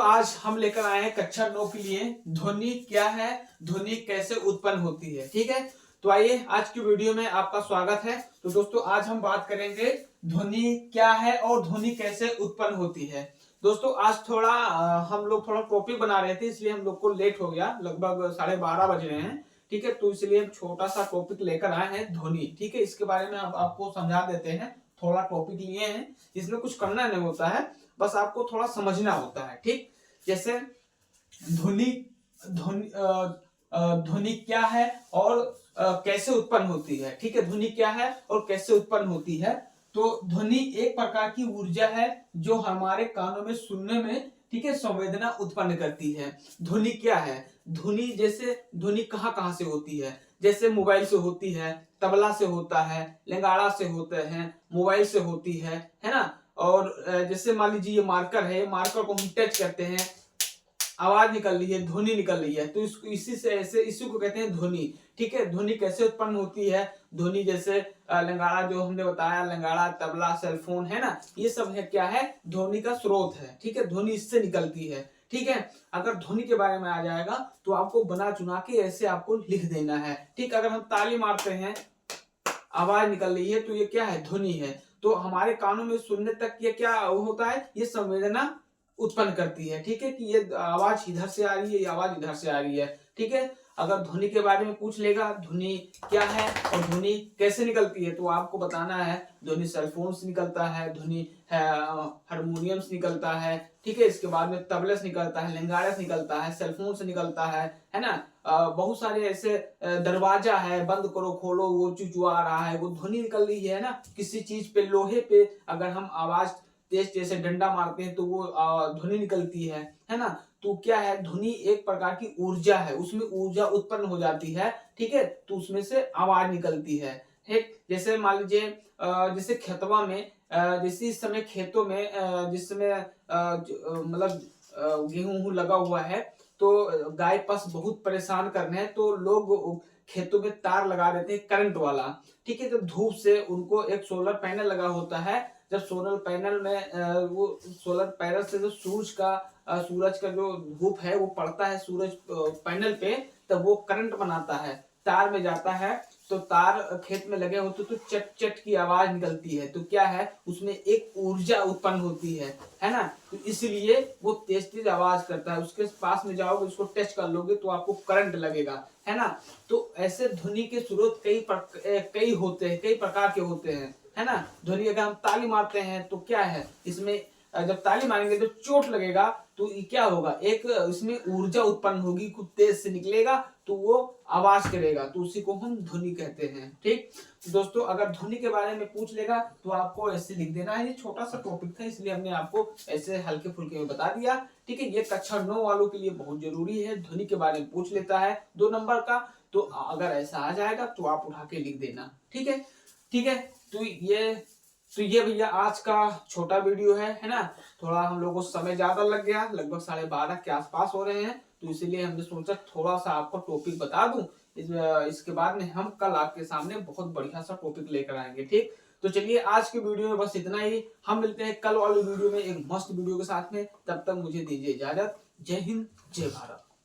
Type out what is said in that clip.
आज हम लेकर आए हैं कक्षा 9 के लिए ध्वनि क्या है, ध्वनि कैसे उत्पन्न होती है। ठीक है, तो आइए आज की वीडियो में आपका स्वागत है। तो दोस्तों आज हम बात करेंगे ध्वनि क्या है और ध्वनि कैसे उत्पन्न होती है। दोस्तों आज थोड़ा हम लोग थोड़ा टॉपिक बना रहे थे, इसलिए हम लोग को लेट हो गया, लगभग 12:30 बज रहे हैं। ठीक है, तो इसलिए हम छोटा सा टॉपिक लेकर आए हैं ध्वनि। ठीक है, इसके बारे में आपको समझा देते हैं। थोड़ा टॉपिक लिए हैं, इसमें कुछ करना नहीं होता है, बस आपको थोड़ा समझना होता है। ठीक, जैसे ध्वनि ध्वनि ध्वनि क्या है और कैसे उत्पन्न होती है। ठीक है, ध्वनि क्या है और कैसे उत्पन्न होती है। तो ध्वनि एक प्रकार की ऊर्जा है जो हमारे कानों में सुनने में, ठीक है, संवेदना उत्पन्न करती है। ध्वनि क्या है, ध्वनि जैसे ध्वनि कहाँ कहाँ से होती है, जैसे मोबाइल से होती है, तबला से होता है, लंगाड़ा से होते हैं, मोबाइल से होती है ना। और जैसे मान लीजिए ये मार्कर है, मार्कर को हम टच करते हैं, आवाज निकल रही है, ध्वनि निकल रही है, तो इसको इसी से ऐसे इसी को कहते हैं ध्वनि। ठीक है, ध्वनि कैसे उत्पन्न होती है। ध्वनि जैसे लंगाड़ा जो हमने बताया, लंगाड़ा, तबला, सेलफोन है ना, ये सब है क्या है, ध्वनि का स्रोत है। ठीक है, ध्वनि इससे निकलती है। ठीक है, अगर ध्वनि के बारे में आ जाएगा तो आपको बना चुना के ऐसे आपको लिख देना है। ठीक, अगर हम ताली मारते हैं, आवाज निकल रही है, तो ये क्या है, ध्वनि है। तो हमारे कानों में सुनने तक ये क्या होता है, ये संवेदना उत्पन्न करती है। ठीक है, कि ये आवाज इधर से आ रही है, ये आवाज इधर से आ रही है। ठीक है, अगर ध्वनि के बारे में पूछ लेगा, ध्वनि क्या है और ध्वनि कैसे निकलती है, तो आपको बताना है ध्वनि सेलफोन से निकलता है, ध्वनि हारमोनियम से निकलता है। ठीक है, इसके बाद में तबले से निकलता है, लंगाड़े से निकलता है, सेलफोन से निकलता है ना। बहुत सारे ऐसे दरवाजा है, बंद करो खोलो, वो चुचुआ रहा है, वो ध्वनि निकल रही है ना। किसी चीज पे, लोहे पे अगर हम आवाज तेज जैसे डंडा मारते हैं तो वो ध्वनि निकलती है ना। तो क्या है, ध्वनि एक प्रकार की ऊर्जा है, उसमें ऊर्जा उत्पन्न हो जाती है। ठीक है, तो उसमें से आवाज निकलती है। ठीक, जैसे मान लीजिए जैसे खेतवा में, जैसे इस समय खेतों में जिस समय मतलब गेहूं लगा हुआ है, तो गाय पशु बहुत परेशान कर रहे हैं, तो लोग खेतों में तार लगा देते हैं करंट वाला। ठीक है, तो धूप से उनको एक सोलर पैनल लगा होता है। जब सोलर पैनल में वो सोलर पैनल से जो सूरज का जो धूप है वो पड़ता है सूरज पैनल पे, तब वो करंट बनाता है, तार में जाता है, तो तार खेत में लगे होते तो चट चट की आवाज निकलती है। तो क्या है, उसमें एक ऊर्जा उत्पन्न होती है ना। तो इसलिए वो तेज तेज आवाज करता है। उसके पास में जाओगे, उसको टच कर लोगे तो आपको करंट लगेगा, है ना। तो ऐसे ध्वनि के स्रोत कई होते हैं, कई प्रकार के होते हैं, है ना। ध्वनि अगर हम ताली मारते हैं तो क्या है, इसमें जब ताली मारेंगे तो चोट लगेगा, तो ये क्या होगा, एक इसमें ऊर्जा उत्पन्न होगी, कुछ तेज से निकलेगा तो वो आवाज करेगा, तो उसी को हम ध्वनि कहते हैं। ठीक, तो दोस्तों अगर ध्वनि के बारे में पूछ लेगा तो आपको ऐसे लिख देना है। ये छोटा सा टॉपिक था, इसलिए हमने आपको ऐसे हल्के फुल्के में बता दिया। ठीक है, ये कक्षा 9 वालों के लिए बहुत जरूरी है, ध्वनि के बारे में पूछ लेता है 2 नंबर का, तो अगर ऐसा आ जाएगा तो आप उठा के लिख देना। ठीक है, ठीक है। तो ये भैया आज का छोटा वीडियो है ना। थोड़ा हम लोगों को समय ज्यादा लग गया, लगभग 12:30 के आसपास हो रहे हैं, तो इसीलिए हमने सोचा थोड़ा सा आपको टॉपिक बता दूं। इसके बाद में हम कल आपके सामने बहुत बढ़िया सा टॉपिक लेकर आएंगे। ठीक, तो चलिए आज के वीडियो में बस इतना ही। हम मिलते हैं कल वाली वीडियो में एक मस्त वीडियो के साथ में। तब तक मुझे दीजिए इजाजत। जय हिंद, जय भारत।